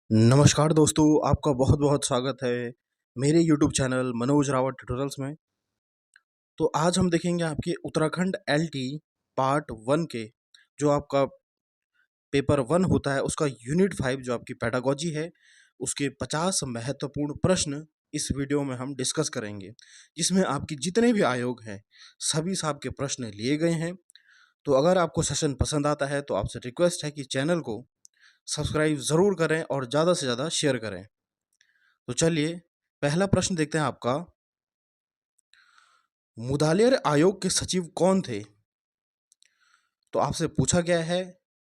नमस्कार दोस्तों, आपका बहुत-बहुत स्वागत है मेरे YouTube channel Manoj Rawat tutorials में। तो आज हम देखेंगे आपके उत्तराखंड एलटी पार्ट 1 के जो आपका पेपर 1 होता है उसका यूनिट 5 जो आपकी पेडागोजी है, उसके 50 महत्वपूर्ण प्रश्न इस वीडियो में हम डिस्कस करेंगे। जिसमें आपके जितने भी आयोग हैं, सभी साहब के प्रश्न लिए गए हैं। तो अगर आपको सेशन पसंद आता है तो आपसे रिक्वेस्ट है कि चैनल को सब्सक्राइब ज़रूर करें और ज़्यादा से ज़्यादा शेयर करें। तो चलिए पहला प्रश्न देखते हैं आपका। मुदालियर आयोग के सचिव कौन थे? तो आपसे पूछा गया है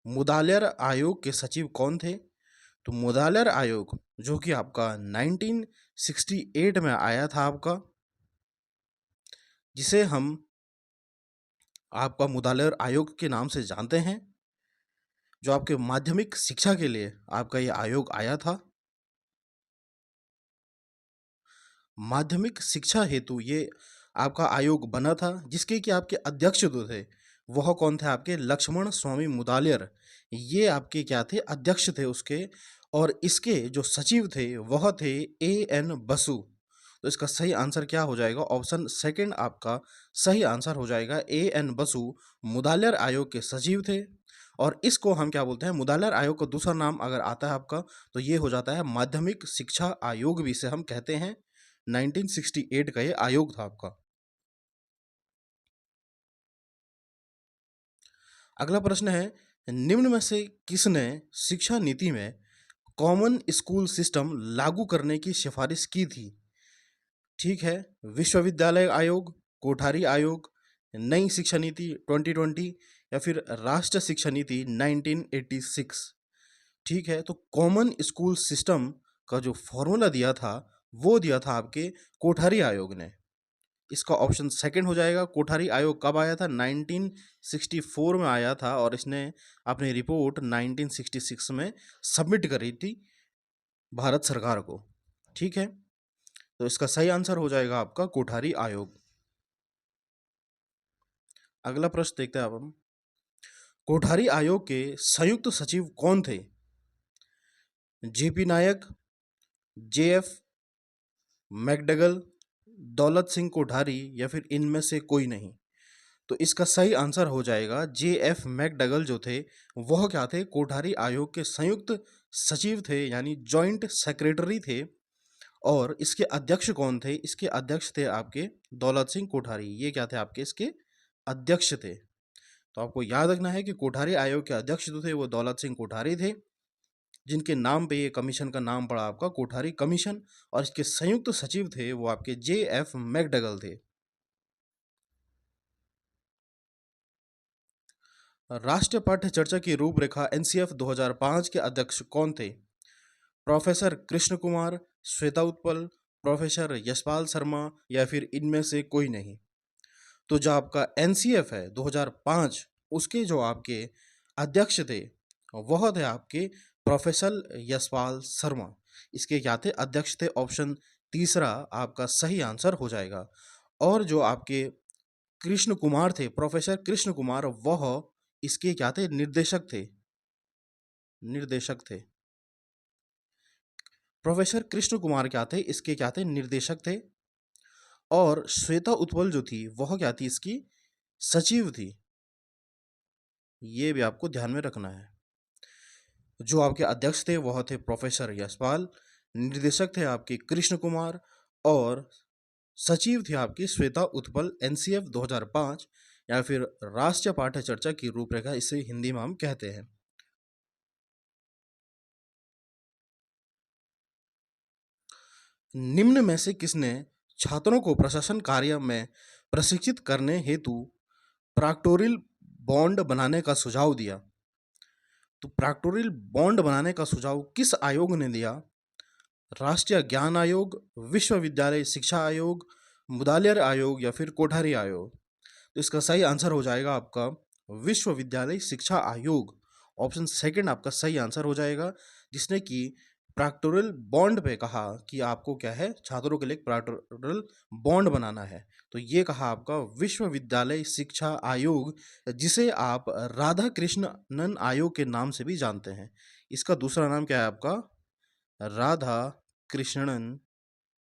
मुदालियर आयोग के सचिव कौन थे? तो मुदालियर आयोग जो कि आपका 1968 में आया था आपका, जिसे हम आपका मुदालियर आयोग के नाम से जानते हैं, जो आपके माध्यमिक शिक्षा के लिए आपका ये आयोग आया था। माध्यमिक शिक्षा हेतु ये आपका आयोग बना था, जिसके कि आपके अध्यक्ष जो थे वह कौन थे? आपके लक्ष्मण स्वामी मुदालियर। ये आपके क्या थे? अध्यक्ष थे उसके। और इसके जो सचिव थे वह थे ए एन बसु। तो इसका सही आंसर क्या हो जाएगा? ऑप्शन सेकंड आपका सही आंसर हो जाएगा। ए एन बसु मुदालियर आयोग के सचिव थे। और इसको हम क्या बोलते हैं? मुदालियर आयोग का दूसरा नाम अगर आता है आपका तो ये हो जाता है माध्यमिक शिक्षा आयोग भी इसे हम कहते हैं। 1968 का ये आयोग था आपका। अगला प्रश्न है, निम्न में से किसने शिक्षा नीति में कॉमन स्कूल सिस्टम लागू करने की सिफारिश की थी? ठीक है, विश्वविद्यालय आयोग, कोठारी आयोग, नई शिक्षा नीति 2020 या फिर राष्ट्रीय शिक्षा नीति 1986। ठीक है, तो कॉमन स्कूल सिस्टम का जो फॉर्मूला दिया था वो दिया था आपके कोठारी आयोग ने। इसका ऑप्शन सेकंड हो जाएगा। कोठारी आयोग कब आया था? 1964 में आया था और इसने अपनी रिपोर्ट 1966 में सबमिट करी थी भारत सरकार को। ठीक है, तो इसका सही आंसर हो जाएगा आपका कोठारी आयोग। अगला प्रश्न देखते हैं अब हम। कोठारी आयोग के संयुक्त सचिव कौन थे? जेपी नायक, जेएफ मैकडगल, दौलत सिंह कोठारी या फिर इनमें से कोई नहीं। तो इसका सही आंसर हो जाएगा जे एफ मैकडगल जो थे वह क्या थे? कोठारी आयोग के संयुक्त सचिव थे, यानी जॉइंट सेक्रेटरी थे। और इसके अध्यक्ष कौन थे? इसके अध्यक्ष थे आपके दौलत सिंह कोठारी। ये क्या थे? आपके इसके अध्यक्ष थे। तो आपको याद रखना है कि कोठारी आयोग के अध्यक्ष जो थे वो दौलत सिंह कोठारी थे, जिनके नाम पे ये कमीशन का नाम पड़ा आपका कोठारी कमीशन। और इसके संयुक्त सचिव थे वो आपके जे एफ मैकडगल थे। राष्ट्रीय पाठ्य चर्चा की रूपरेखा एनसीएफ 2005 के अध्यक्ष कौन थे? प्रोफेसर कृष्ण कुमार, श्वेता उत्पल, प्रोफेसर यशपाल शर्मा या फिर इनमें से कोई नहीं। तो जो आपका एनसीएफ है 2005, उसके जो आपके अध्यक्ष थे वह थे आपके प्रोफेसर यशपाल शर्मा। इसके क्या थे? अध्यक्ष थे। ऑप्शन तीसरा आपका सही आंसर हो जाएगा। और जो आपके कृष्ण कुमार थे, प्रोफेसर कृष्ण कुमार, वह इसके क्या थे? निर्देशक थे। निर्देशक थे। प्रोफेसर कृष्ण कुमार क्या थे? इसके क्या थे? निर्देशक थे। और श्वेता उत्पल जो थी वह क्या थी? इसकी सचिव थी। ये भी आपको ध्यान में रखना है। जो आपके अध्यक्ष थे वह थे प्रोफेसर यशपाल, निर्देशक थे आपके कृष्ण कुमार, और सचिव थी आपकी श्वेता उत्पल। एनसीएफ 2005 या फिर राष्ट्रीय पाठ्य चर्चा की रूपरेखा इसे हिंदी में हम कहते हैं। निम्न में से किसने छात्रों को प्रशासन कार्य में प्रशिक्षित करने हेतु प्रॉक्टोरियल बॉन्ड बनाने का सुझाव दिया? तो प्रॉक्टोरियल बॉन्ड बनाने का सुझाव किस आयोग ने दिया? राष्ट्रीय ज्ञान आयोग, विश्वविद्यालय शिक्षा आयोग, मुदालियर आयोग या फिर कोठारी आयोग। तो इसका सही आंसर हो जाएगा आपका विश्वविद्यालय शिक्षा आयोग। ऑप्शन सेकंड आपका सही आंसर हो जाएगा, जिसने कि प्रॉक्टोरियल बॉन्ड पे कहा कि आपको क्या है? छात्रों के लिए प्रॉक्टोरियल बॉन्ड बनाना है। तो ये कहा आपका विश्वविद्यालय शिक्षा आयोग, जिसे आप राधा कृष्णन आयोग के नाम से भी जानते हैं। इसका दूसरा नाम क्या है आपका? राधा कृष्णन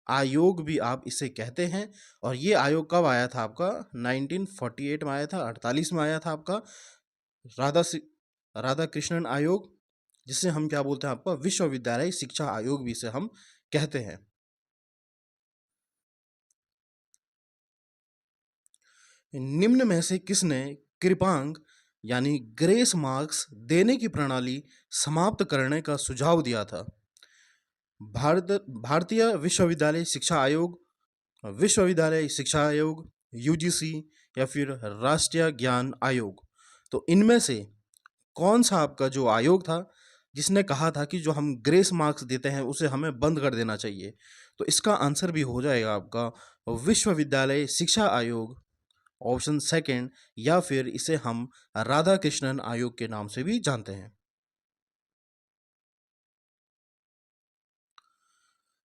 आयोग भी आप इसे कहते हैं। और ये आयोग कब आया था आपका? 1948 में आया था, 48 में आया था आपका राधा सि- राधा कृष्णन आयोग, जिसे हम क्या बोलते हैं आपका विश्वविद्यालय शिक्षा आयोग भी इसे हम कहते हैं। निम्न में से किसने कृपांक यानी ग्रेस मार्क्स देने की प्रणाली समाप्त करने का सुझाव दिया था? भारतीय विश्वविद्यालय शिक्षा आयोग, विश्वविद्यालय शिक्षा आयोग, यूजीसी, या फिर राष्ट्रीय ज्ञान आयोग। तो इनमें से कौन सा आपका जो आयोग था जिसने कहा था कि जो हम ग्रेस मार्क्स देते हैं उसे हमें बंद कर देना चाहिए? तो इसका आंसर भी हो जाएगा आपका विश्वविद्यालय शिक्षा आयोग, ऑप्शन सेकंड, या फिर इसे हम राधा कृष्णन आयोग के नाम से भी जानते हैं।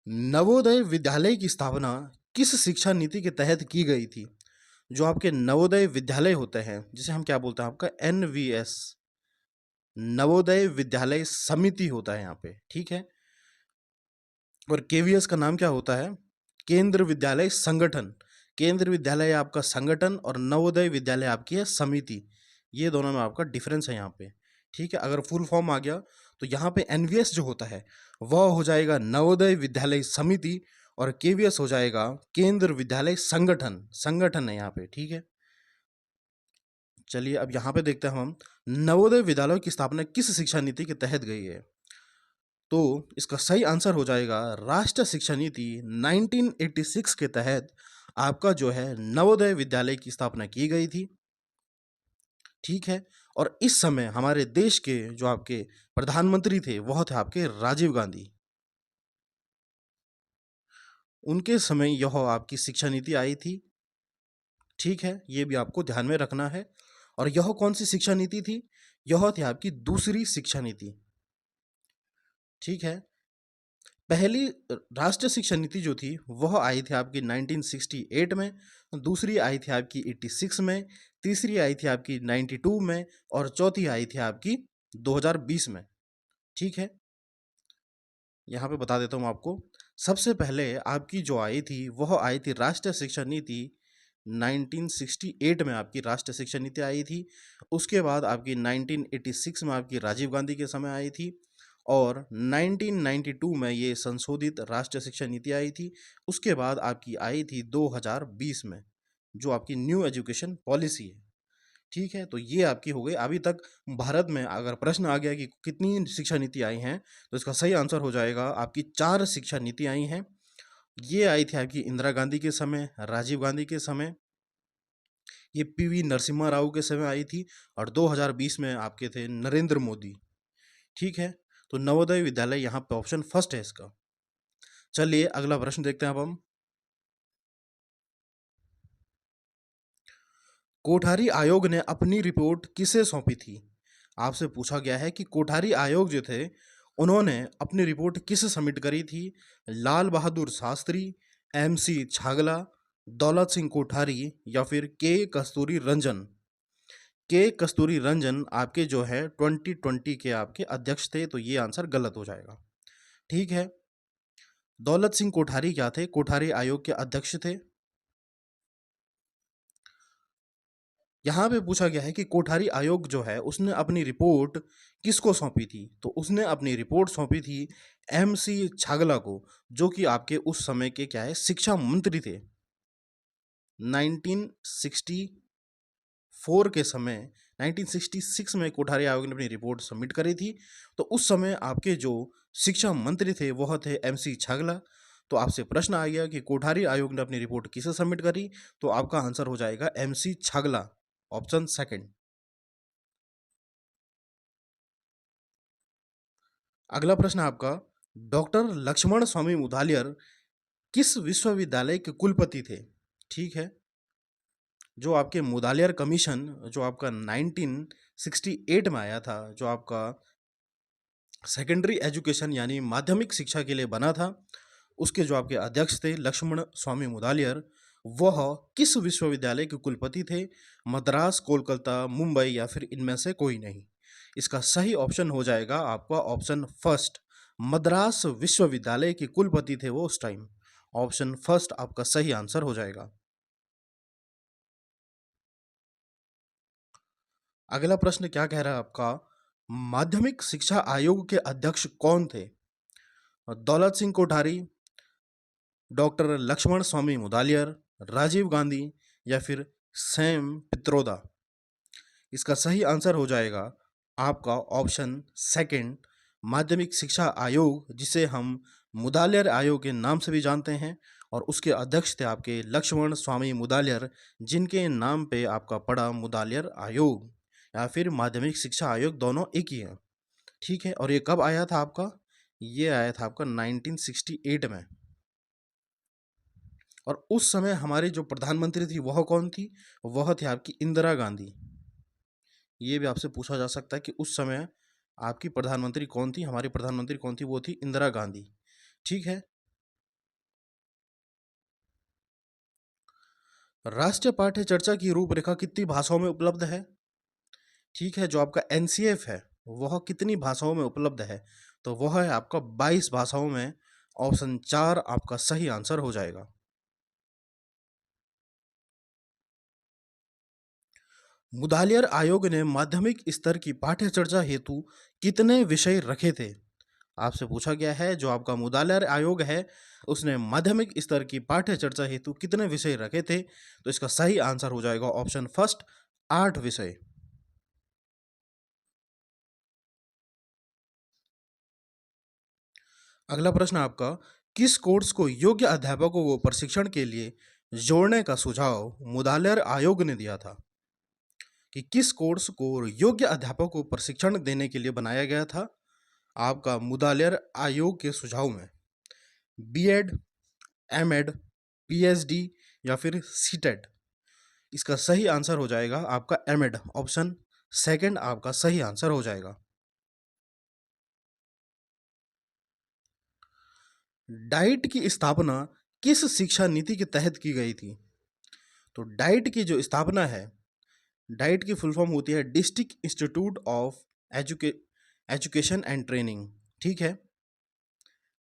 नवोदय विद्यालय की स्थापना किस शिक्षा नीति के तहत की गई थी? जो आपके नवोदय विद्यालय होते हैं जिसे हम क्या बोलते हैं आपका एनवीएस, नवोदय विद्यालय समिति होता है यहाँ पे, ठीक है। और केवीएस का नाम क्या होता है? केंद्र विद्यालय संगठन। केंद्र विद्यालय आपका संगठन और नवोदय विद्यालय आपकी है समिति। ये दोनों में आपका डिफरेंस है यहाँ पे, ठीक है। अगर फुल फॉर्म आ गया तो यहाँ पे एनवीएस जो होता है वह हो जाएगा नवोदय विद्यालय समिति, और केवीएस हो जाएगा केंद्र विद्यालय संगठन। संगठन है यहाँ पे, ठीक है। चलिए अब यहाँ पे देखते हैं हम नवोदय विद्यालयों की स्थापना किस शिक्षा नीति के तहत गई है। तो इसका सही आंसर हो जाएगा राष्ट्रीय शिक्षा नीति 1986 के तहत आपका जो है नवोदय विद्यालय की स्थापना की गई थी, ठीक है। और इस समय हमारे देश के जो आपके प्रधानमंत्री थे वह थे आपके राजीव गांधी। उनके समय यह आपकी शिक्षा नीति आई थी, ठीक है। ये भी आपको ध्यान में रखना है। और यह कौन सी शिक्षा नीति थी? यह थी आपकी दूसरी शिक्षा नीति, ठीक है। पहली राष्ट्रीय शिक्षा नीति जो थी वह आई थी आपकी 1968 में, दूसरी आई थी आपकी 86 में, तीसरी आई थी आपकी 92 में, और चौथी आई थी आपकी 2020 में, ठीक है। यहाँ पे बता देता हूँ आपको। सबसे पहले आपकी जो आई थी वह आई थी राष्ट्रीय शिक्षा नीति 1968 में, आपकी राष्ट्रीय शिक्षा नीति आई थी। उसके बाद आपकी 1986 में आपकी राजीव गांधी के समय आई थी, और 1992 में ये संशोधित राष्ट्रीय शिक्षा नीति आई थी। उसके बाद आपकी आई थी 2020 में, जो आपकी न्यू एजुकेशन पॉलिसी है, ठीक है। तो ये आपकी हो गई। अभी तक भारत में अगर प्रश्न आ गया कि कितनी शिक्षा नीति आई हैं, तो इसका सही आंसर हो जाएगा आपकी 4 शिक्षा नीति आई हैं। ये आई थी आपकी इंदिरा गांधी के समय, राजीव गांधी के समय, ये पीवी नरसिम्हा राव के समय आई थी, और 2020 में आपके थे नरेंद्र मोदी, ठीक है। तो नवोदय विद्यालय यहाँ पे ऑप्शन फर्स्ट है इसका। चलिए अगला प्रश्न देखते हैं अब हम। कोठारी आयोग ने अपनी रिपोर्ट किसे सौंपी थी? आपसे पूछा गया है कि कोठारी आयोग जो थे उन्होंने अपनी रिपोर्ट किसे सबमिट करी थी? लाल बहादुर शास्त्री, एमसी छागला, दौलत सिंह कोठारी, या फिर के कस्तूरी रंजन। के कस्तूरी रंजन आपके जो है 2020 के आपके अध्यक्ष थे, तो ये आंसर गलत हो जाएगा, ठीक है। दौलत सिंह कोठारी क्या थे? कोठारी आयोग के अध्यक्ष थे। यहाँ पे पूछा गया है कि कोठारी आयोग जो है उसने अपनी रिपोर्ट किसको सौंपी थी? तो उसने अपनी रिपोर्ट सौंपी थी एमसी छागला को, जो कि आपके उस समय के क्या है शिक्षा मंत्री थे। 1964 के समय, 1966 में कोठारी आयोग ने अपनी रिपोर्ट सबमिट करी थी। तो उस समय आपके जो शिक्षा मंत्री थे वह थे एमसी छागला। तो आपसे प्रश्न आ गया कि कोठारी आयोग ने अपनी रिपोर्ट किसे सबमिट करी? तो आपका आंसर हो जाएगा एमसी छागला, ऑप्शन सेकंड। अगला प्रश्न आपका, डॉक्टर लक्ष्मण स्वामी मुदालियर किस विश्वविद्यालय के कुलपति थे? ठीक है। जो आपके मुदालियर कमीशन जो आपका 1968 में आया था, जो आपका सेकेंडरी एजुकेशन यानी माध्यमिक शिक्षा के लिए बना था, उसके जो आपके अध्यक्ष थे लक्ष्मण स्वामी मुदालियर, वह किस विश्वविद्यालय के कुलपति थे? मद्रास, कोलकाता, मुंबई, या फिर इनमें से कोई नहीं। इसका सही ऑप्शन हो जाएगा आपका ऑप्शन फर्स्ट, मद्रास विश्वविद्यालय के कुलपति थे वो उस टाइम। ऑप्शन फर्स्ट आपका सही आंसर हो जाएगा। अगला प्रश्न क्या कह रहा है आपका, माध्यमिक शिक्षा आयोग के अध्यक्ष कौन थे? दौलत सिंह कोठारी, डॉक्टर लक्ष्मण स्वामी मुदालियर, राजीव गांधी या फिर सैम पित्रोदा। इसका सही आंसर हो जाएगा आपका ऑप्शन सेकंड, माध्यमिक शिक्षा आयोग, जिसे हम मुदालियर आयोग के नाम से भी जानते हैं, और उसके अध्यक्ष थे आपके लक्ष्मण स्वामी मुदालियर, जिनके नाम पे आपका पड़ा मुदालियर आयोग या फिर माध्यमिक शिक्षा आयोग, दोनों एक ही हैं। ठीक है, और ये कब आया था आपका? ये आया था आपका 1968 में। और उस समय हमारी जो प्रधानमंत्री थी वह कौन थी? वह थी आपकी इंदिरा गांधी। ये भी आपसे पूछा जा सकता है कि उस समय आपकी प्रधानमंत्री कौन थी? हमारी प्रधानमंत्री कौन थी? वो थी इंदिरा गांधी। ठीक है, राष्ट्रीय पाठ्य चर्चा की रूपरेखा कितनी भाषाओं में उपलब्ध है? ठीक है, जो आपका एनसीएफ है वह कितनी भाषाओं में उपलब्ध है? तो वह है आपका 22 भाषाओं में। ऑप्शन 4 आपका सही आंसर हो जाएगा। मुदालियर आयोग ने माध्यमिक स्तर की पाठ्य चर्चा हेतु कितने विषय रखे थे? आपसे पूछा गया है, जो आपका मुदालियर आयोग है उसने माध्यमिक स्तर की पाठ्य चर्चा हेतु कितने विषय रखे थे? तो इसका सही आंसर हो जाएगा ऑप्शन फर्स्ट, 8 विषय। अगला प्रश्न आपका, किस कोर्स को योग्य अध्यापकों को प्रशिक्षण के लिए जोड़ने का सुझाव मुदालियर आयोग ने दिया था? कि किस कोर्स को योग्य अध्यापकों को प्रशिक्षण देने के लिए बनाया गया था आपका मुदालियर आयोग के सुझाव में? बीएड, एमएड, पीएचडी या फिर सीटेट? इसका सही आंसर हो जाएगा आपका एमएड। ऑप्शन सेकंड आपका सही आंसर हो जाएगा। डाइट की स्थापना किस शिक्षा नीति के तहत की गई थी? तो डाइट की जो स्थापना है, डाइट की फुल फॉर्म होती है district institute of education and training. ठीक है,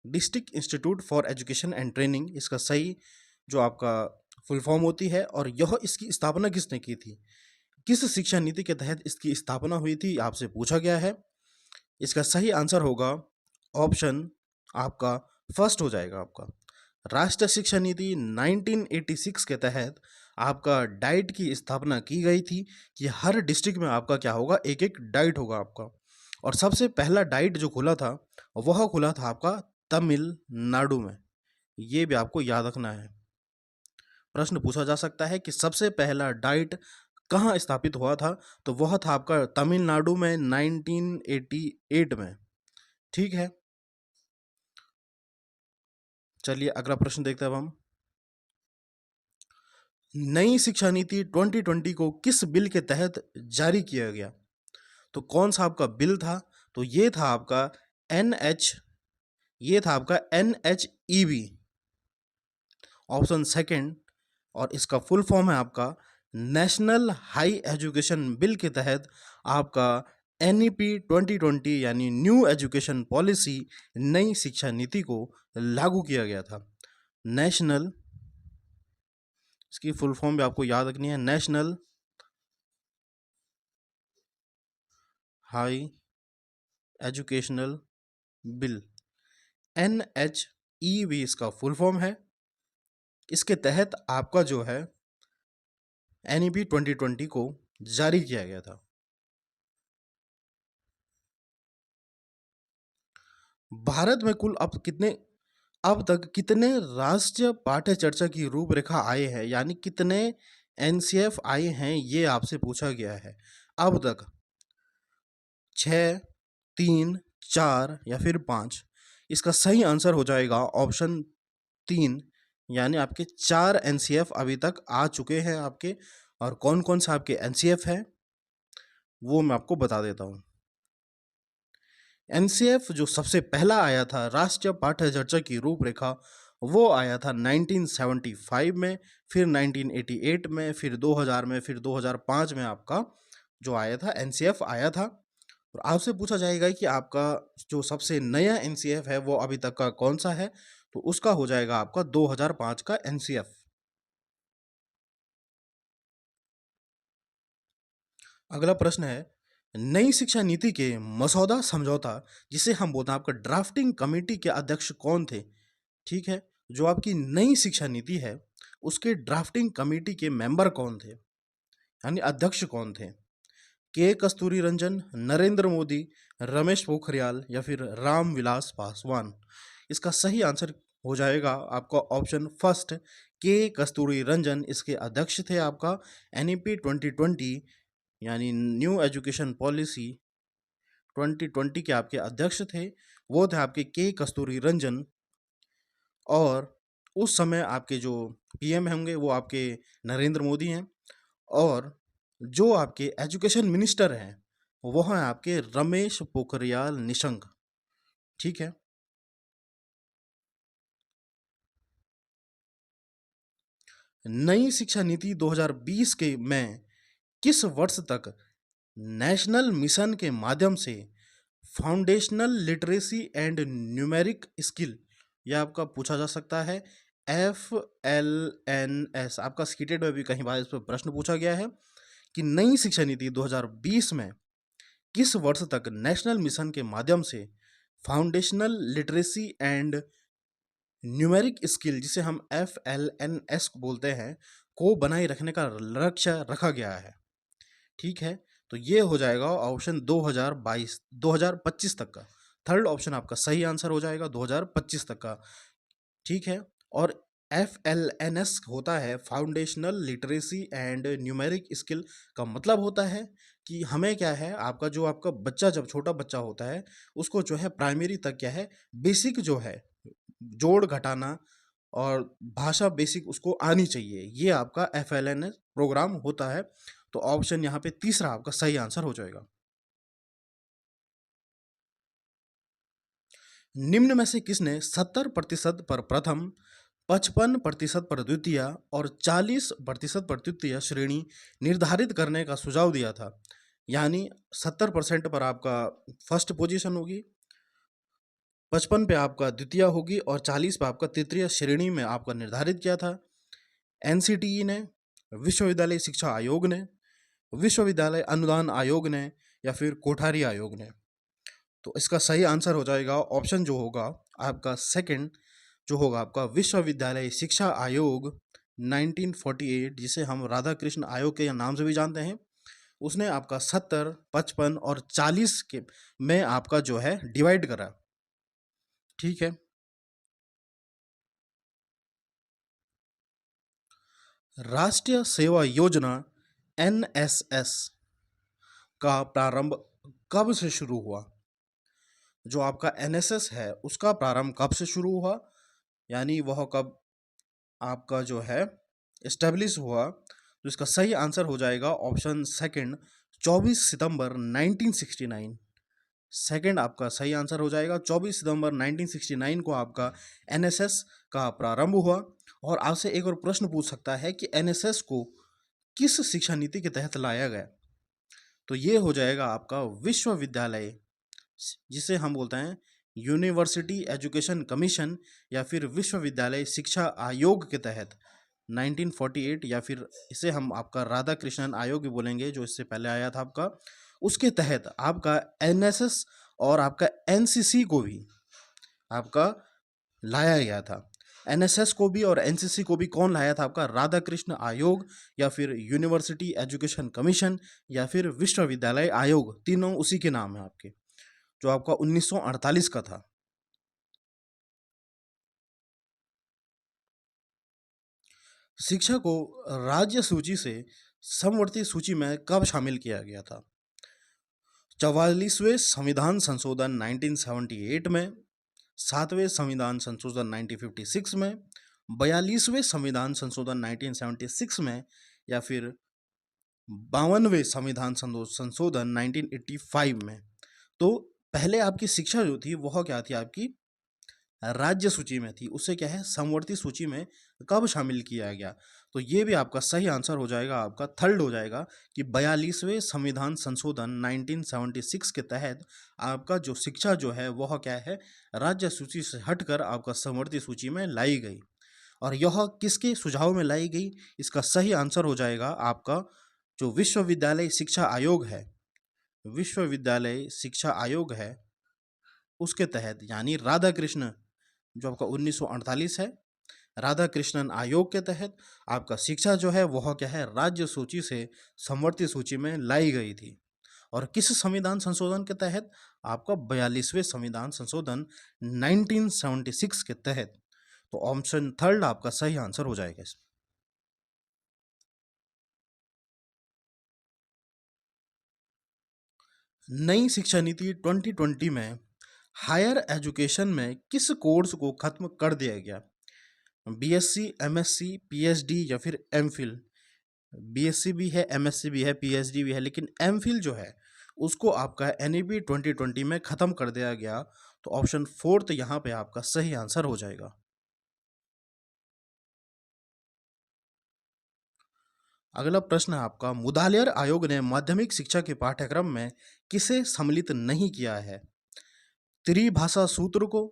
district institute for education and training इसका सही जो आपका फुल फॉर्म होती है। और यह इसकी स्थापना किसने की थी? किस शिक्षा नीति के तहत इसकी स्थापना हुई थी, आपसे पूछा गया है। इसका सही आंसर होगा ऑप्शन आपका फर्स्ट हो जाएगा आपका, राष्ट्रीय शिक्षा नीति 1986 के तहत आपका डाइट की स्थापना की गई थी कि हर डिस्ट्रिक्ट में आपका क्या होगा, एक एक डाइट होगा आपका। और सबसे पहला डाइट जो खुला था वह खुला था आपका तमिलनाडु में। ये भी आपको याद रखना है। प्रश्न पूछा जा सकता है कि सबसे पहला डाइट कहाँ स्थापित हुआ था? तो वह था आपका तमिलनाडु में 1988 में। ठीक है, चलिए अगला प्रश्न देखते हैं अब हम। नई शिक्षा नीति 2020 को किस बिल के तहत जारी किया गया? तो कौन सा आपका बिल था? तो ये था आपका NHEB। ऑप्शन सेकंड, और इसका फुल फॉर्म है आपका नेशनल हाई एजुकेशन बिल के तहत आपका NEP 2020 यानी न्यू एजुकेशन पॉलिसी, नई शिक्षा नीति को लागू किया गया था। नेशनल, इसकी फुल फॉर्म भी आपको याद रखनी है, national high educational bill, NHEB इसका फुल फॉर्म है। इसके तहत आपका जो है NEP 2020 को जारी किया गया था। भारत में कुल अब तक कितने राष्ट्रीय पाठ्य चर्चा की रूपरेखा आए हैं, यानी कितने एनसीएफ आए हैं, ये आपसे पूछा गया है। अब तक 6, 3, 4 या फिर 5? इसका सही आंसर हो जाएगा ऑप्शन 3, यानी आपके 4 एनसीएफ अभी तक आ चुके हैं आपके। और कौन कौन सा आपके एनसीएफ है वो मैं आपको बता देता हूँ। एनसीएफ जो सबसे पहला आया था राष्ट्रीय पाठ्य चर्चा की रूपरेखा, वो आया था 1975 में, फिर 1988 में, फिर 2000 में, फिर 2005 में आपका जो आया था एनसीएफ आया था। और आपसे पूछा जाएगा कि आपका जो सबसे नया एनसीएफ है वो अभी तक का कौन सा है, तो उसका हो जाएगा आपका 2005 का एनसीएफ। अगला प्रश्न है, नई शिक्षा नीति के मसौदा समझौता जिसे हम बोलते हैं, आपका ड्राफ्टिंग कमेटी के अध्यक्ष कौन थे? ठीक है, जो आपकी नई शिक्षा नीति है उसके ड्राफ्टिंग कमेटी के मेंबर कौन थे, यानी अध्यक्ष कौन थे? के कस्तूरी रंजन, नरेंद्र मोदी, रमेश पोखरियाल या फिर रामविलास पासवान? इसका सही आंसर हो जाएगा आपका ऑप्शन फर्स्ट, के कस्तूरी रंजन इसके अध्यक्ष थे। आपका एनईपी 2020 यानी न्यू एजुकेशन पॉलिसी 2020 के आपके अध्यक्ष थे, वो थे आपके के कस्तूरी रंजन। और उस समय आपके जो पीएम होंगे वो आपके नरेंद्र मोदी हैं, और जो आपके एजुकेशन मिनिस्टर हैं वो हैं आपके रमेश पोखरियाल निशंक। ठीक है, नई शिक्षा नीति 2020 के में किस वर्ष तक नेशनल मिशन के माध्यम से foundational literacy and numeric skill, यह आपका पूछा जा सकता है, FLNS, आपका स्कीटेड में भी कहीं बार इस पर प्रश्न पूछा गया है कि नई शिक्षा नीति 2020 में किस वर्ष तक नेशनल मिशन के माध्यम से foundational literacy and numeric skill, जिसे हम FLNS बोलते हैं, को बनाए रखने का लक्ष्य रखा गया है। ठीक है, तो ये हो जाएगा ऑप्शन 2025 तक का। थर्ड ऑप्शन आपका सही आंसर हो जाएगा 2025 तक का। ठीक है, और FLNS होता है foundational literacy and numeric skill, का मतलब होता है कि हमें क्या है, आपका जो आपका बच्चा जब छोटा बच्चा होता है उसको जो है प्राइमरी तक क्या है, बेसिक जो है जोड़ घटाना और भाषा बेसिक उसको आनी चाहिए, ये आपका FLNS प्रोग्राम होता है। तो ऑप्शन यहाँ पे तीसरा आपका सही आंसर हो जाएगा। निम्न में से किसने 70% पर प्रथम, 55% पर द्वितीय और 40% पर तृतीय श्रेणी निर्धारित करने का सुझाव दिया था? यानी 70% पर आपका फर्स्ट पोजीशन होगी, 55 पे आपका द्वितीय होगी और 40 पे आपका तृतीय श्रेणी में आपका निर्धारित किया था। एनसीटीई ने, विश्वविद्यालय शिक्षा आयोग ने, विश्वविद्यालय अनुदान आयोग ने या फिर कोठारी आयोग ने? तो इसका सही आंसर हो जाएगा ऑप्शन जो होगा आपका सेकंड, जो होगा आपका विश्वविद्यालय शिक्षा आयोग 1948, जिसे हम राधा कृष्ण आयोग के नाम से भी जानते हैं। उसने आपका 70, 55 और 40 के में आपका जो है डिवाइड करा। ठीक है, राष्ट्रीय सेवा योजना NSS का प्रारंभ कब से शुरू हुआ? जो आपका NSS है उसका प्रारंभ कब से शुरू हुआ, यानी वह कब आपका जो है इस्टेब्लिश हुआ? तो इसका सही आंसर हो जाएगा ऑप्शन सेकंड, 24 सितंबर 1969। सेकंड आपका सही आंसर हो जाएगा, 24 सितंबर 1969 को आपका NSS का प्रारंभ हुआ। और आपसे एक और प्रश्न पूछ सकता है कि NSS को किस शिक्षा नीति के तहत लाया गया? तो ये हो जाएगा आपका विश्वविद्यालय, जिसे हम बोलते हैं यूनिवर्सिटी एजुकेशन कमीशन या फिर विश्वविद्यालय शिक्षा आयोग के तहत 1948, या फिर इसे हम आपका राधा कृष्णन आयोग भी बोलेंगे जो इससे पहले आया था आपका, उसके तहत आपका NSS और आपका NCC को भी आपका लाया गया था। NSS को भी और NCC को भी कौन लाया था? आपका राधा कृष्ण आयोग या फिर यूनिवर्सिटी एजुकेशन कमीशन या फिर विश्वविद्यालय आयोग, तीनों उसी के नाम है आपके, जो आपका 1948 का था। शिक्षा को राज्य सूची से समवर्ती सूची में कब शामिल किया गया था? 44वें संविधान संशोधन 1978 में, 7वें संविधान संशोधन 1956 में, 42वें संविधान संशोधन 1976 में या फिर 52वें संविधान संशोधन 1985 में? तो पहले आपकी शिक्षा जो थी वह क्या थी? आपकी राज्य सूची में थी, उसे क्या है समवर्ती सूची में कब शामिल किया गया? तो ये भी आपका सही आंसर हो जाएगा, आपका थर्ड हो जाएगा कि 42वें संविधान संशोधन 1976 के तहत आपका जो शिक्षा जो है वह क्या है राज्य सूची से हटकर आपका समवर्ती सूची में लाई गई। और यह किसके सुझाव में लाई गई? इसका सही आंसर हो जाएगा आपका जो विश्वविद्यालय शिक्षा आयोग है, विश्वविद्यालय शिक्षा आयोग है उसके तहत, यानी राधाकृष्ण जो आपका 1948 है, राधाकृष्णन आयोग के तहत आपका शिक्षा जो है वह क्या है राज्य सूची से समवर्ती सूची में लाई गई थी। और किस संविधान संशोधन के तहत? आपका 42वें संविधान संशोधन 1976 के तहत। तो ऑप्शन थर्ड आपका सही आंसर हो जाएगा इसमें। नई शिक्षा नीति 2020 में हायर एजुकेशन में किस कोर्स को खत्म कर दिया गया? बीएससी, एमएससी, पीएचडी या फिर एमफिल? बीएससी भी है, एमएससी भी है, पीएचडी भी है, लेकिन एमफिल जो है उसको आपका एनईपी 2020 में ख़त्म कर दिया गया। तो ऑप्शन फोर्थ यहाँ पे आपका सही आंसर हो जाएगा। अगला प्रश्न है आपका, मुदालियर आयोग ने माध्यमिक शिक्षा के पाठ्यक्रम में किसे सम्मिलित नहीं किया है? त्रिभाषा सूत्र को,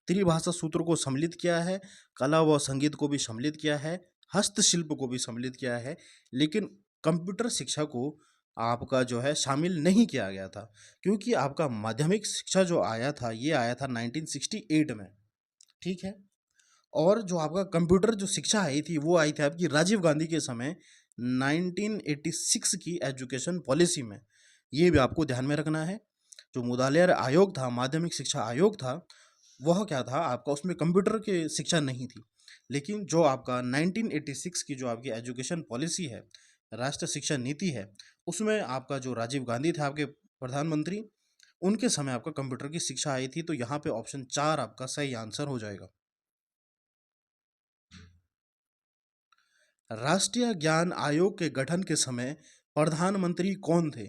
त्रिभाषा सूत्र को सम्मिलित किया है, कला व संगीत को भी सम्मिलित किया है, हस्तशिल्प को भी सम्मिलित किया है, लेकिन कंप्यूटर शिक्षा को आपका जो है शामिल नहीं किया गया था, क्योंकि आपका माध्यमिक शिक्षा जो आया था ये आया था 1968 में। ठीक है। और जो आपका कंप्यूटर जो शिक्षा आई थी वो आई थी आपकी राजीव गांधी के समय 1986 की एजुकेशन पॉलिसी में। ये भी आपको ध्यान में रखना है। जो मुदालियर आयोग था, माध्यमिक शिक्षा आयोग था, वह क्या था आपका, उसमें कंप्यूटर की शिक्षा नहीं थी, लेकिन जो आपका 1986 की जो आपकी एजुकेशन पॉलिसी है, राष्ट्रीय शिक्षा नीति है, उसमें आपका जो राजीव गांधी थे आपके प्रधानमंत्री, उनके समय आपका कंप्यूटर की शिक्षा आई थी। तो यहाँ पे ऑप्शन 4 आपका सही आंसर हो जाएगा। राष्ट्रीय ज्ञान आयोग के गठन के समय प्रधानमंत्री कौन थे?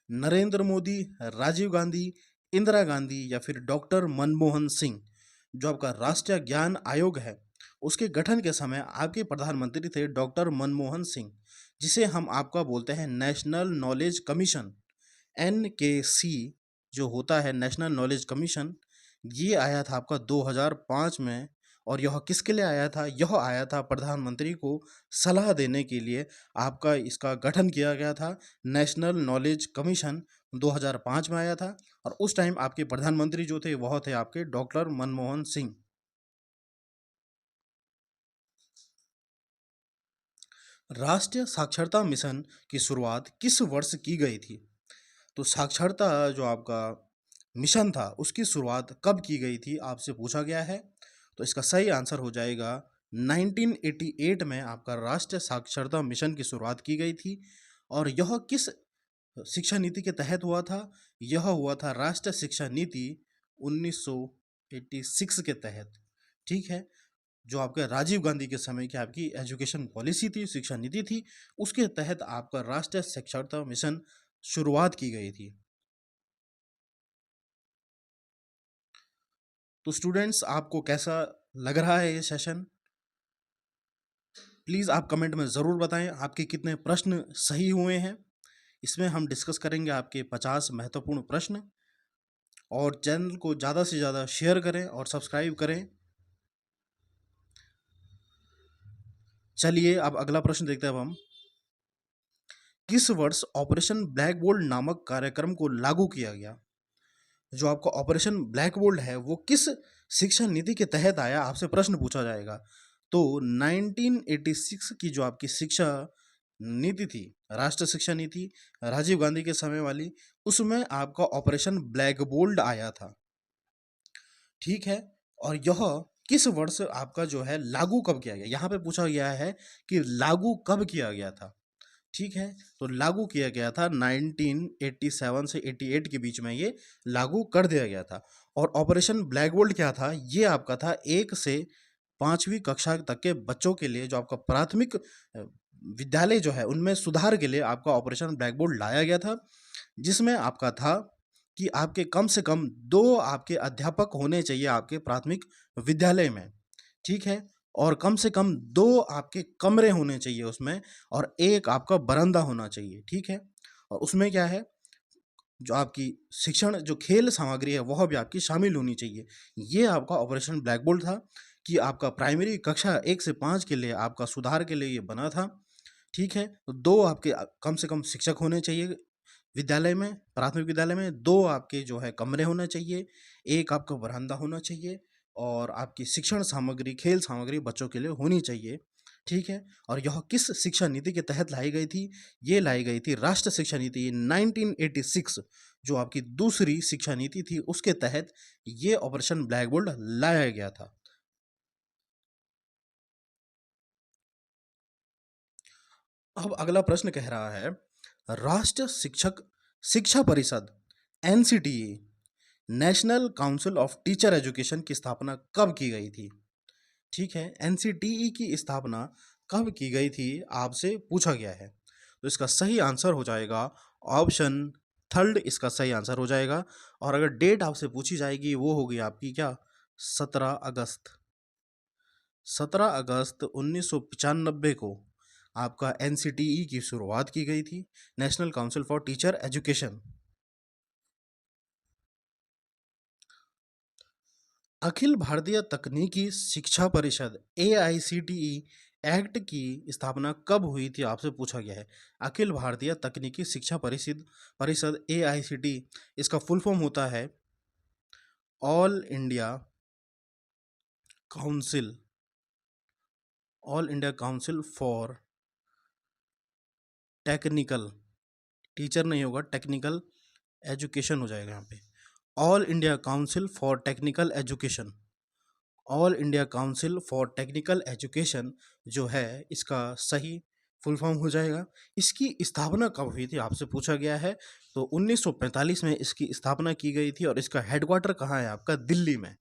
नरेंद्र मोदी, राजीव गांधी, इंदिरा गांधी या फिर डॉक्टर मनमोहन सिंह? जो आपका राष्ट्रीय ज्ञान आयोग है उसके गठन के समय आपके प्रधानमंत्री थे डॉक्टर मनमोहन सिंह, जिसे हम आपका बोलते हैं नेशनल नॉलेज कमीशन, NKC जो होता है नेशनल नॉलेज कमीशन। ये आया था आपका 2005 में। और यह किसके लिए आया था? यह आया था प्रधानमंत्री को सलाह देने के लिए आपका इसका गठन किया गया था। नेशनल नॉलेज कमीशन 2005 में आया था और उस टाइम आपके प्रधानमंत्री जो थे वह थे आपके डॉक्टर मनमोहन सिंह। राष्ट्रीय साक्षरता मिशन की शुरुआत किस वर्ष की गई थी? तो साक्षरता जो आपका मिशन था उसकी शुरुआत कब की गई थी आपसे पूछा गया है। तो इसका सही आंसर हो जाएगा 1988 में आपका राष्ट्रीय साक्षरता मिशन की शुरुआत की गई थी। और यह किस शिक्षा नीति के तहत हुआ था? यह हुआ था राष्ट्रीय शिक्षा नीति 1986 के तहत। ठीक है। जो आपके राजीव गांधी के समय की आपकी एजुकेशन पॉलिसी थी, शिक्षा नीति थी, उसके तहत आपका राष्ट्रीय साक्षरता मिशन शुरुआत की गई थी। तो स्टूडेंट्स आपको कैसा लग रहा है ये सेशन? प्लीज़ आप कमेंट में ज़रूर बताएं आपके कितने प्रश्न सही हुए हैं। इसमें हम डिस्कस करेंगे आपके 50 महत्वपूर्ण प्रश्न। और चैनल को ज़्यादा से ज़्यादा शेयर करें और सब्सक्राइब करें। चलिए अब अगला प्रश्न देखते हैं अब हम। किस वर्ष ऑपरेशन ब्लैक बोल्ट नामक कार्यक्रम को लागू किया गया? जो आपका ऑपरेशन ब्लैक बोल्ट है वो किस शिक्षा नीति के तहत आया, आपसे प्रश्न पूछा जाएगा। तो 1986 की जो आपकी शिक्षा नीति थी, राष्ट्रीय शिक्षा नीति राजीव गांधी के समय वाली, उसमें आपका ऑपरेशन ब्लैक बोल्ट आया था। ठीक है। और यह किस वर्ष आपका जो है लागू कब किया गया? यहाँ पे पूछा गया है कि लागू कब किया गया था। ठीक है। तो लागू किया गया था 1987 से 88 के बीच में ये लागू कर दिया गया था। और ऑपरेशन ब्लैक बोल्ट क्या था? ये आपका था 1 से 5वीं कक्षा तक के बच्चों के लिए, जो आपका प्राथमिक विद्यालय जो है उनमें सुधार के लिए आपका ऑपरेशन ब्लैक बोर्ड लाया गया था, जिसमें आपका था कि आपके कम से कम 2 आपके अध्यापक होने चाहिए आपके प्राथमिक विद्यालय में, ठीक है? और कम से कम 2 आपके कमरे होने चाहिए उसमें और 1 आपका बरामदा होना चाहिए, ठीक है? और उसमें क्या है, जो आपकी शिक्षण जो खेल सामग्री है वह भी आपकी शामिल होनी चाहिए। ये आपका ऑपरेशन ब्लैक बोल्ट था कि आपका प्राइमरी कक्षा 1 से 5 के लिए आपका सुधार के लिए ये बना था, ठीक है? तो 2 आपके कम से कम शिक्षक होने चाहिए विद्यालय में, प्राथमिक विद्यालय में 2 आपके जो है कमरे होने चाहिए, 1 आपका बरामदा होना चाहिए और आपकी शिक्षण सामग्री, खेल सामग्री बच्चों के लिए होनी चाहिए, ठीक है? और यह किस शिक्षा नीति के तहत लाई गई थी? ये लाई गई थी राष्ट्रीय शिक्षा नीति 1986 जो आपकी दूसरी शिक्षा नीति थी, उसके तहत ये ऑपरेशन ब्लैक बोल्ट लाया गया था। अब अगला प्रश्न कह रहा है, राष्ट्रीय शिक्षा परिषद NCTE national council of teacher education की स्थापना कब की गई थी? ठीक है, एनसीटीई की स्थापना कब की गई थी आपसे पूछा गया है। तो इसका सही आंसर हो जाएगा ऑप्शन थर्ड, इसका सही आंसर हो जाएगा। और अगर डेट आपसे पूछी जाएगी वो होगी आपकी क्या, 17 अगस्त। 17 अगस्त 1995 को आपका एनसीटीई की शुरुआत की गई थी, national council for teacher education. अखिल भारतीय तकनीकी शिक्षा परिषद एआईसीटीई एक्ट की स्थापना कब हुई थी आपसे पूछा गया है। अखिल भारतीय तकनीकी शिक्षा परिषद परिषद एआईसीटीई, इसका फुल फॉर्म होता है all India council, all India council for technical, teacher नहीं होगा, टेक्निकल एजुकेशन हो जाएगा यहाँ पे। All India council for technical education, all India council for technical education जो है इसका सही फुल फॉर्म हो जाएगा। इसकी स्थापना कब हुई थी आपसे पूछा गया है। तो 1945 में इसकी स्थापना की गई थी और इसका हेडक्वार्टर कहाँ है आपका, दिल्ली में,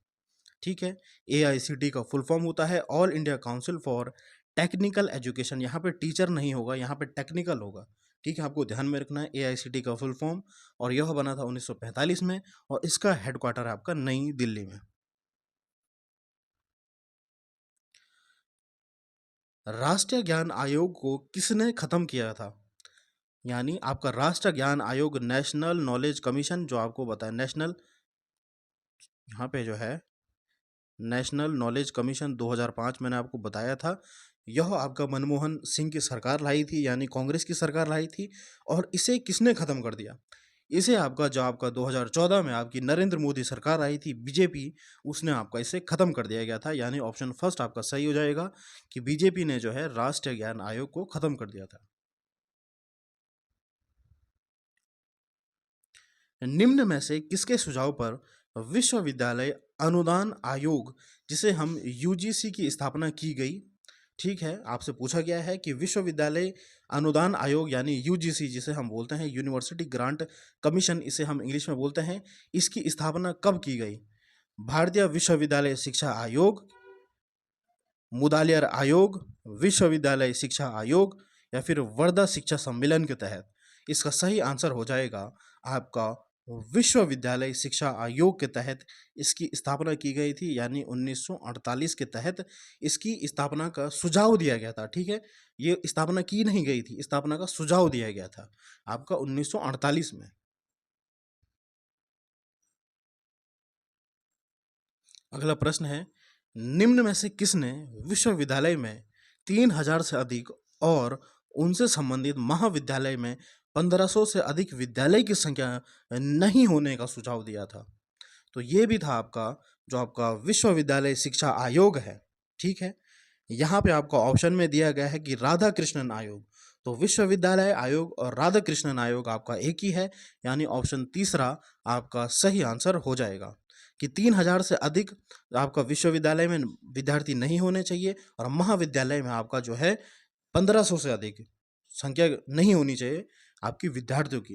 ठीक है। एआईसीटी का फुल फॉर्म होता है all India council for technical education, यहाँ पे टीचर नहीं होगा, यहाँ पे टेक्निकल होगा, ठीक है। आपको ध्यान में रखना है एआईसीटी का फुल फॉर्म, और यह बना था 1945 में और इसका हेडक्वार्टर है आपका नई दिल्ली में। राष्ट्रीय ज्ञान आयोग को किसने खत्म किया था? यानी आपका राष्ट्रीय ज्ञान आयोग, नेशनल नॉलेज कमीशन जो आपको बताया, नेशनल, यहाँ पे जो है नेशनल नॉलेज कमीशन 2005 मैंने आपको बताया था, यह आपका मनमोहन सिंह की सरकार लाई थी, यानी कांग्रेस की सरकार लाई थी। और इसे किसने खत्म कर दिया? इसे आपका जो आपका 2014 में आपकी नरेंद्र मोदी सरकार आई थी, बीजेपी, उसने आपका इसे खत्म कर दिया गया था। यानी ऑप्शन फर्स्ट आपका सही हो जाएगा कि बीजेपी ने जो है राष्ट्रीय ज्ञान आयोग को खत्म कर दिया था। निम्न में से किसके सुझाव पर विश्वविद्यालय अनुदान आयोग, जिसे हम यूजीसी की स्थापना की गई, ठीक है, आपसे पूछा गया है कि विश्वविद्यालय अनुदान आयोग यानी यूजीसी, जिसे हम बोलते हैं यूनिवर्सिटी ग्रांट कमीशन, इसे हम इंग्लिश में बोलते हैं, इसकी स्थापना कब की गई? भारतीय विश्वविद्यालय शिक्षा आयोग, मुदालियार आयोग, विश्वविद्यालय शिक्षा आयोग, या फिर वर्धा शिक्षा सम्मेलन के तहत? इसका सही आंसर हो जाएगा आपका विश्वविद्यालय शिक्षा आयोग के तहत इसकी स्थापना की गई थी, यानी 1948 के तहत इसकी स्थापना का सुझाव दिया गया था, ठीक है। ये स्थापना की नहीं गई थी, स्थापना का सुझाव दिया गया था आपका 1948 में। अगला प्रश्न है, निम्न में से किसने विश्वविद्यालय में 3000 से अधिक और उनसे संबंधित महाविद्यालय में 1500 से अधिक विद्यालय की संख्या नहीं होने का सुझाव दिया था? तो ये भी था आपका जो आपका विश्वविद्यालय शिक्षा आयोग है, ठीक है। यहाँ पे आपका ऑप्शन में दिया गया है कि राधा कृष्णन आयोग, तो विश्वविद्यालय आयोग और राधा कृष्णन आयोग आपका एक ही है, यानी ऑप्शन तीसरा आपका सही आंसर हो जाएगा कि 3000 से अधिक आपका विश्वविद्यालय में विद्यार्थी नहीं होने चाहिए और महाविद्यालय में आपका जो है 1500 से अधिक संख्या नहीं होनी चाहिए आपकी विद्यार्थियों की।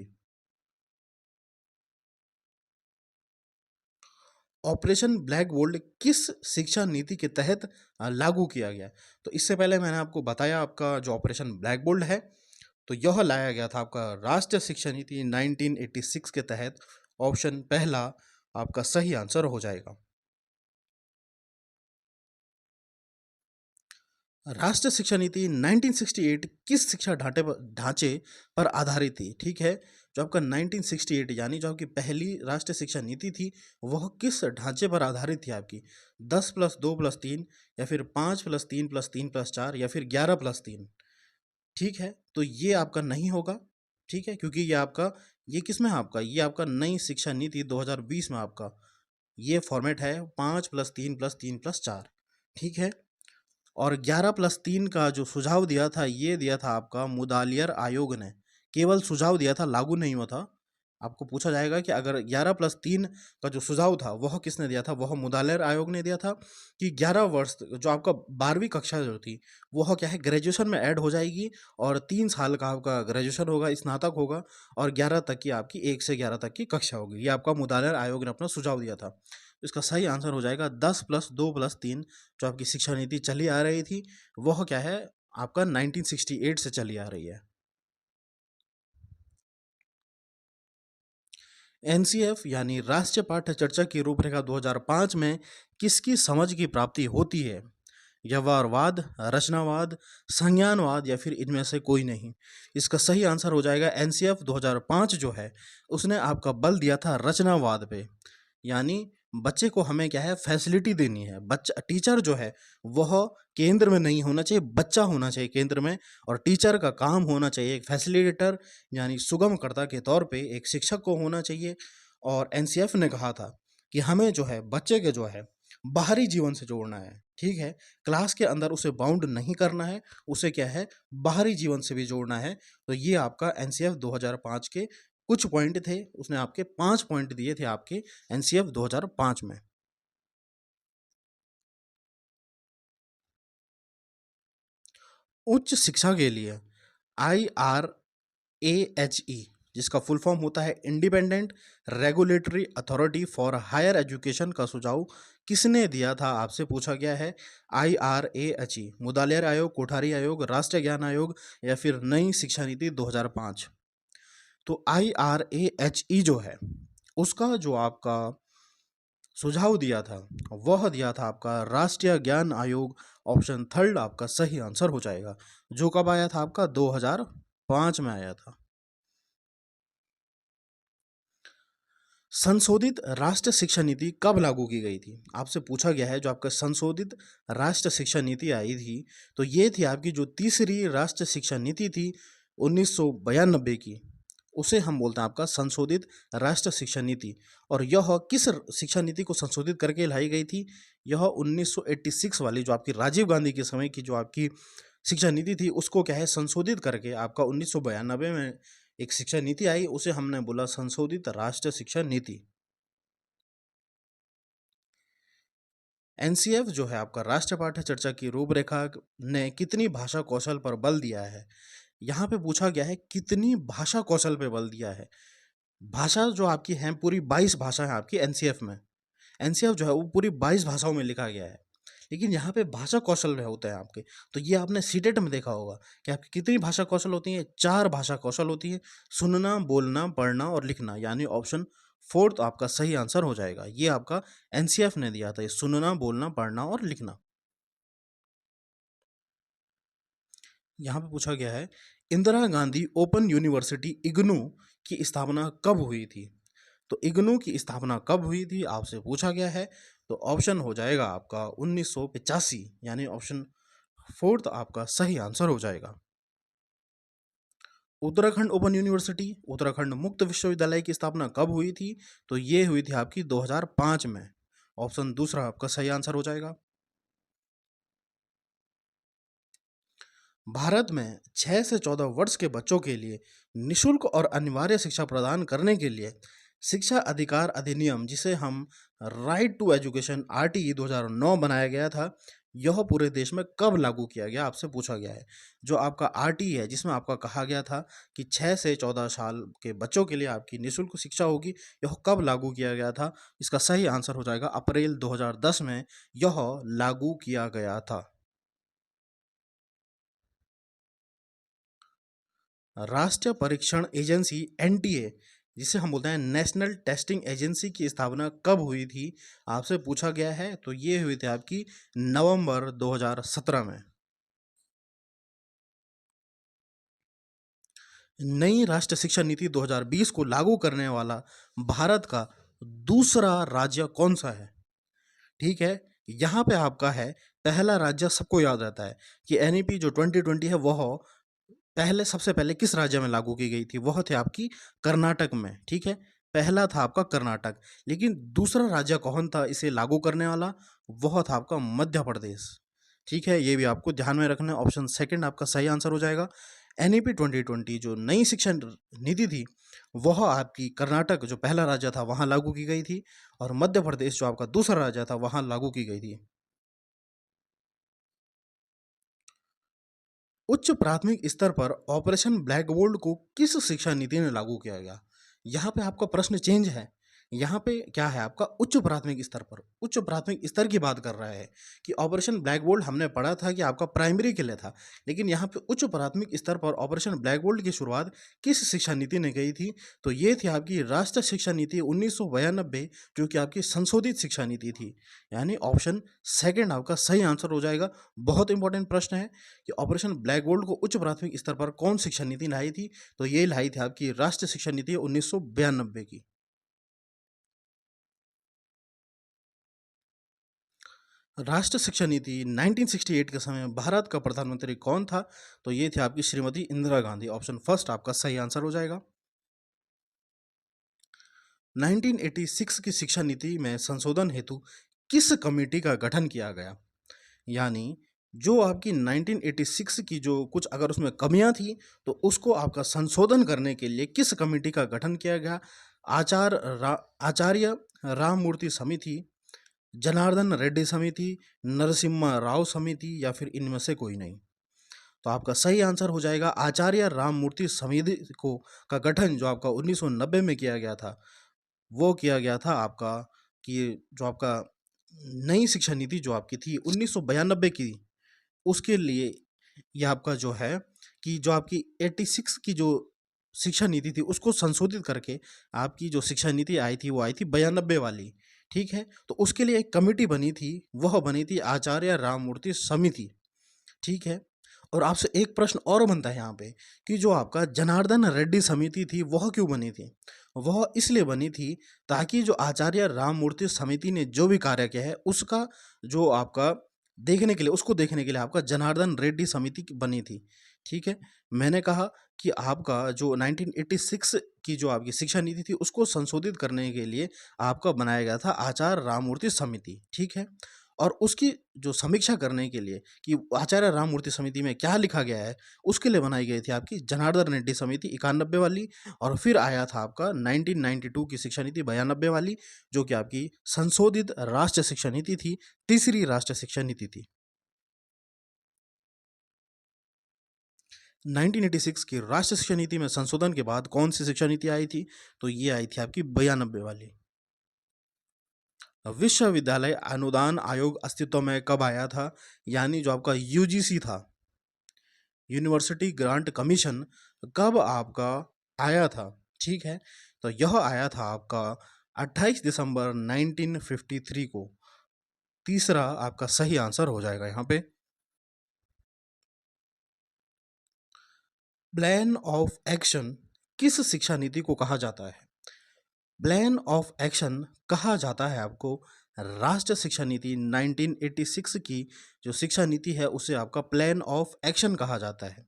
ऑपरेशन ब्लैक बोल्ट किस शिक्षा नीति के तहत लागू किया गया? तो इससे पहले मैंने आपको बताया आपका जो ऑपरेशन ब्लैक बोल्ट है, तो यह लाया गया था आपका राष्ट्रीय शिक्षा नीति 1986 के तहत ऑप्शन पहला आपका सही आंसर हो जाएगा। राष्ट्रीय शिक्षा नीति 1968 किस शिक्षा ढांचे पर आधारित थी? ठीक है, जो आपका 1968 यानी जो आपकी पहली राष्ट्रीय शिक्षा नीति थी, वह किस ढांचे पर आधारित थी आपकी? 10+2+3, या फिर 5+3+3+4, या फिर 11+3? ठीक है, तो ये आपका नहीं होगा। ठीक है, क्योंकि ये किस में है आपका? ये आपका नई शिक्षा नीति 2020 में आपका ये फॉर्मेट है 5+3+3+4। ठीक है, और 11+3 का जो सुझाव दिया था, ये दिया था आपका मुदालियर आयोग ने। केवल सुझाव दिया था, लागू नहीं हुआ था। आपको पूछा जाएगा कि अगर 11+3 का जो सुझाव था, वह किसने दिया था? वह मुदालियर आयोग ने दिया था कि 11 वर्ष जो आपका 12वीं कक्षा जो थी, वह क्या है, ग्रेजुएशन में ऐड हो जाएगी, और 3 साल का आपका ग्रेजुएशन होगा, स्नातक होगा, और 11 तक की आपकी 1 से 11 तक की कक्षा होगी। ये आपका मुदालियर आयोग ने अपना सुझाव दिया था। तो इसका सही आंसर हो जाएगा 10+2+3। जो आपकी शिक्षा नीति चली आ रही थी, वह क्या है, आपका 1968 से चली आ रही है। एनसीएफ यानी राष्ट्रीय पाठ्य चर्चा की रूपरेखा 2005 में किसकी समझ की प्राप्ति होती है? व्यवहारवाद, रचनावाद, संज्ञानवाद, या फिर इनमें से कोई नहीं? इसका सही आंसर हो जाएगा एनसीएफ 2005 जो है, उसने आपका बल दिया था रचनावाद पे। यानी बच्चे को हमें क्या है, फैसिलिटी देनी है। बच्चा, टीचर जो है वह केंद्र में नहीं होना चाहिए, बच्चा होना चाहिए केंद्र में। और टीचर का काम होना चाहिए एक फैसिलिटेटर यानी सुगमकर्ता के तौर पे एक शिक्षक को होना चाहिए। और एनसीएफ ने कहा था कि हमें जो है बच्चे के जो है बाहरी जीवन से जोड़ना है। ठीक है, क्लास के अंदर उसे बाउंड नहीं करना है, उसे क्या है, बाहरी जीवन से भी जोड़ना है। तो ये आपका एनसीएफ 2005 के कुछ पॉइंट थे, उसने आपके 5 पॉइंट दिए थे आपके एनसीएफ 2005 में। उच्च शिक्षा के लिए IRAHE, जिसका फुल फॉर्म होता है independent regulatory authority for higher education, का सुझाव किसने दिया था? आपसे पूछा गया है। IRAHE मुदालियर आयोग, कोठारी आयोग, राष्ट्रीय ज्ञान आयोग, या फिर नई शिक्षा नीति 2005? तो IRAHE जो है, उसका जो आपका सुझाव दिया था, वह दिया था आपका राष्ट्रीय ज्ञान आयोग। ऑप्शन थर्ड आपका सही आंसर हो जाएगा, जो कब आया था आपका? 2005 में आया था। संशोधित राष्ट्रीय शिक्षा नीति कब लागू की गई थी? आपसे पूछा गया है, जो आपका संशोधित राष्ट्रीय शिक्षा नीति आई थी, तो ये थी आपकी जो तीसरी राष्ट्रीय शिक्षा नीति थी 1992 की, उसे हम बोलते हैं आपका संशोधित राष्ट्रीय शिक्षा नीति। और यह किस शिक्षा नीति को संशोधित करके लाई गई थी? यह 1986 वाली जो आपकी राजीव गांधी के समय की जो आपकी शिक्षा नीति थी, उसको क्या है, संशोधित करके आपका 1992 में एक शिक्षा नीति आई, उसे हमने बोला संशोधित राष्ट्रीय शिक्षा नीति। एनसीएफ जो है आपका राष्ट्रीय पाठ्य चर्चा की रूपरेखा ने कितनी भाषा कौशल पर बल दिया है? यहाँ पे पूछा गया है कितनी भाषा कौशल पे बल दिया है। भाषा जो आपकी हैं, पूरी 22 भाषा है आपकी एनसीएफ में। एनसीएफ जो है वो पूरी 22 भाषाओं में लिखा गया है। लेकिन यहाँ पे भाषा कौशल होते हैं आपके, तो ये आपने सीटेट में देखा होगा कि आपकी कितनी भाषा कौशल होती है? 4 भाषा कौशल होती है, सुनना, बोलना, पढ़ना और लिखना। यानी ऑप्शन फोर्थ आपका सही आंसर हो जाएगा। ये आपका एनसीएफ ने दिया था, ये सुनना, बोलना, पढ़ना और लिखना। यहाँ पे पूछा गया है, इंदिरा गांधी ओपन यूनिवर्सिटी इग्नू की स्थापना कब हुई थी? तो इग्नू की स्थापना कब हुई थी, आपसे पूछा गया है। तो ऑप्शन हो जाएगा आपका 1985, यानी ऑप्शन फोर्थ आपका सही आंसर हो जाएगा। उत्तराखंड ओपन यूनिवर्सिटी, उत्तराखंड मुक्त विश्वविद्यालय की स्थापना कब हुई थी? तो ये हुई थी आपकी 2005 में। ऑप्शन दूसरा आपका सही आंसर हो जाएगा। भारत में 6 से 14 वर्ष के बच्चों के लिए निशुल्क और अनिवार्य शिक्षा प्रदान करने के लिए शिक्षा अधिकार अधिनियम, जिसे हम राइट टू एजुकेशन आरटीई 2009 बनाया गया था, यह पूरे देश में कब लागू किया गया? आपसे पूछा गया है। जो आपका आरटीई है, जिसमें आपका कहा गया था कि 6 से 14 साल के बच्चों के लिए आपकी निशुल्क शिक्षा होगी, यह कब लागू किया गया था? इसका सही आंसर हो जाएगा अप्रैल 2010 में यह लागू किया गया था। राष्ट्रीय परीक्षण एजेंसी एनटीए जिसे हम बोलते हैं नेशनल टेस्टिंग एजेंसी की स्थापना कब हुई थी, आपसे पूछा गया है। तो ये हुई थी आपकी नवंबर 2017 में। नई राष्ट्रीय शिक्षा नीति 2020 को लागू करने वाला भारत का दूसरा राज्य कौन सा है? ठीक है, यहाँ पे आपका है पहला राज्य। सबको याद रहता है कि एनईपी जो 2020 है वह सबसे पहले किस राज्य में लागू की गई थी? वह थे आपकी कर्नाटक में। ठीक है, पहला था आपका कर्नाटक। लेकिन दूसरा राज्य कौन था इसे लागू करने वाला? वह था आपका मध्य प्रदेश। ठीक है, ये भी आपको ध्यान में रखना है। ऑप्शन सेकंड आपका सही आंसर हो जाएगा। एनईपी 2020 जो नई शिक्षा नीति थी वह आपकी कर्नाटक जो पहला राज्य था वहां लागू की गई थी, और मध्य प्रदेश जो आपका दूसरा राज्य था वहां लागू की गई थी। उच्च प्राथमिक स्तर पर ऑपरेशन ब्लैक बोर्ड को किस शिक्षा नीति ने लागू किया गया? यहाँ पे आपका प्रश्न चेंज है। यहाँ पे क्या है आपका उच्च प्राथमिक स्तर पर, उच्च प्राथमिक स्तर की बात कर रहा है कि ऑपरेशन ब्लैक बोर्ड हमने पढ़ा था कि आपका प्राइमरी के लिए था, लेकिन यहाँ पे उच्च प्राथमिक स्तर पर ऑपरेशन ब्लैक बोर्ड की शुरुआत किस शिक्षा नीति ने की थी? तो ये थी आपकी राष्ट्रीय शिक्षा नीति 1992, जो कि आपकी संशोधित शिक्षा नीति थी। यानी ऑप्शन सेकंड आपका सही आंसर हो जाएगा। बहुत इंपॉर्टेंट प्रश्न है कि ऑपरेशन ब्लैक बोर्ड को उच्च प्राथमिक स्तर पर कौन शिक्षा नीति लाई थी? तो ये लाई थी आपकी राष्ट्रीय शिक्षा नीति 1992 की। राष्ट्रीय शिक्षा नीति 1968 के समय भारत का प्रधानमंत्री कौन था? तो ये थी आपकी श्रीमती इंदिरा गांधी। ऑप्शन फर्स्ट आपका सही आंसर हो जाएगा। 1986 की शिक्षा नीति में संशोधन हेतु किस कमेटी का गठन किया गया? यानी जो आपकी 1986 की जो कुछ अगर उसमें कमियां थी तो उसको आपका संशोधन करने के लिए किस कमेटी का गठन किया गया? आचार्य राममूर्ति समिति, जनार्दन रेड्डी समिति, नरसिम्हा राव समिति, या फिर इनमें से कोई नहीं? तो आपका सही आंसर हो जाएगा आचार्य राममूर्ति समिति को का गठन जो आपका 1990 में किया गया था, वो किया गया था आपका कि जो आपका नई शिक्षा नीति जो आपकी थी 1992 की, उसके लिए ये आपका जो है कि जो आपकी 86 की जो शिक्षा नीति थी उसको संशोधित करके आपकी जो शिक्षा नीति आई थी वो आई थी 92 वाली। ठीक है, तो उसके लिए एक कमेटी बनी थी, वह बनी थी आचार्य राममूर्ति समिति। ठीक है, और आपसे एक प्रश्न और बनता है यहाँ पे कि जो आपका जनार्दन रेड्डी समिति थी वह क्यों बनी थी? वह इसलिए बनी थी ताकि जो आचार्य राममूर्ति समिति ने जो भी कार्य किया है उसका जो आपका देखने के लिए आपका जनार्दन रेड्डी समिति बनी थी। ठीक है, मैंने कहा कि आपका जो 1986 की जो आपकी शिक्षा नीति थी उसको संशोधित करने के लिए आपका बनाया गया था आचार्य राममूर्ति समिति। ठीक है, और उसकी जो समीक्षा करने के लिए कि आचार्य राममूर्ति समिति में क्या लिखा गया है उसके लिए बनाई गई थी आपकी जनार्दन रेड्डी समिति 91 वाली, और फिर आया था आपका 1992 की शिक्षा नीति 92 वाली, जो कि आपकी संशोधित राष्ट्रीय शिक्षा नीति थी, तीसरी राष्ट्रीय शिक्षा नीति थी। 1986 की राष्ट्रीय शिक्षा नीति में संशोधन के बाद कौन सी शिक्षा नीति आई थी? तो ये आई थी आपकी 92 वाली। विश्वविद्यालय अनुदान आयोग अस्तित्व में कब आया था? यानी जो आपका यूजीसी था, यूनिवर्सिटी ग्रांट कमीशन, कब आपका आया था? ठीक है, तो यह आया था आपका 28 दिसंबर 1953 को। तीसरा आपका सही आंसर हो जाएगा यहाँ पे। प्लान ऑफ एक्शन किस शिक्षा नीति को कहा जाता है? प्लान ऑफ एक्शन कहा जाता है आपको राष्ट्रीय शिक्षा नीति 1986 की जो शिक्षा नीति है उसे आपका प्लान ऑफ एक्शन कहा जाता है।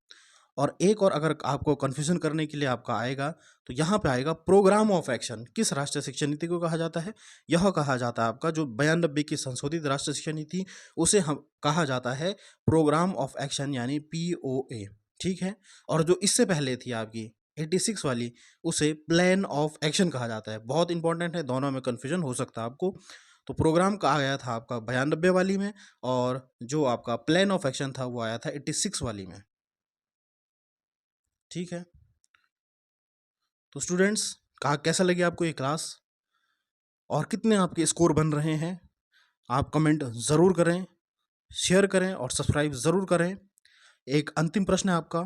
और एक और अगर आपको कन्फ्यूजन करने के लिए आपका आएगा तो यहाँ पे आएगा प्रोग्राम ऑफ एक्शन किस राष्ट्रीय शिक्षा नीति को कहा जाता है? यह कहा जाता है आपका जो 92 की संशोधित राष्ट्रीय शिक्षा नीति उसे हम कहा जाता है प्रोग्राम ऑफ एक्शन यानी POA। ठीक है, और जो इससे पहले थी आपकी 86 वाली उसे प्लान ऑफ एक्शन कहा जाता है। बहुत इंपॉर्टेंट है, दोनों में कन्फ्यूजन हो सकता है आपको। तो प्रोग्राम का आया था आपका 92 वाली में, और जो आपका प्लान ऑफ एक्शन था वो आया था 86 वाली में। ठीक है, तो स्टूडेंट्स कहा कैसा लगे आपको ये क्लास और कितने आपके स्कोर बन रहे हैं? आप कमेंट ज़रूर करें, शेयर करें और सब्सक्राइब ज़रूर करें। एक अंतिम प्रश्न है आपका,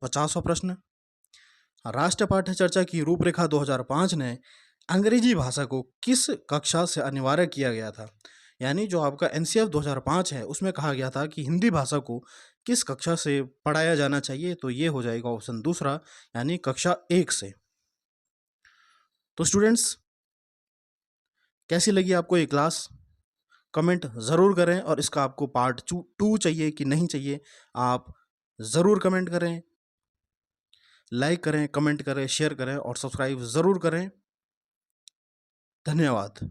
50वां प्रश्न। राष्ट्रीय पाठ्य चर्चा की रूपरेखा 2005 ने अंग्रेजी भाषा को किस कक्षा से अनिवार्य किया गया था? यानी जो आपका एनसीएफ 2005 है, उसमें कहा गया था कि हिंदी भाषा को किस कक्षा से पढ़ाया जाना चाहिए? तो ये हो जाएगा ऑप्शन दूसरा, यानी कक्षा 1 से। तो स्टूडेंट्स, कैसी लगी आपको ये क्लास? कमेंट ज़रूर करें, और इसका आपको पार्ट 2 चाहिए कि नहीं चाहिए, आप ज़रूर कमेंट करें, लाइक करें, कमेंट करें, शेयर करें और सब्सक्राइब ज़रूर करें। धन्यवाद।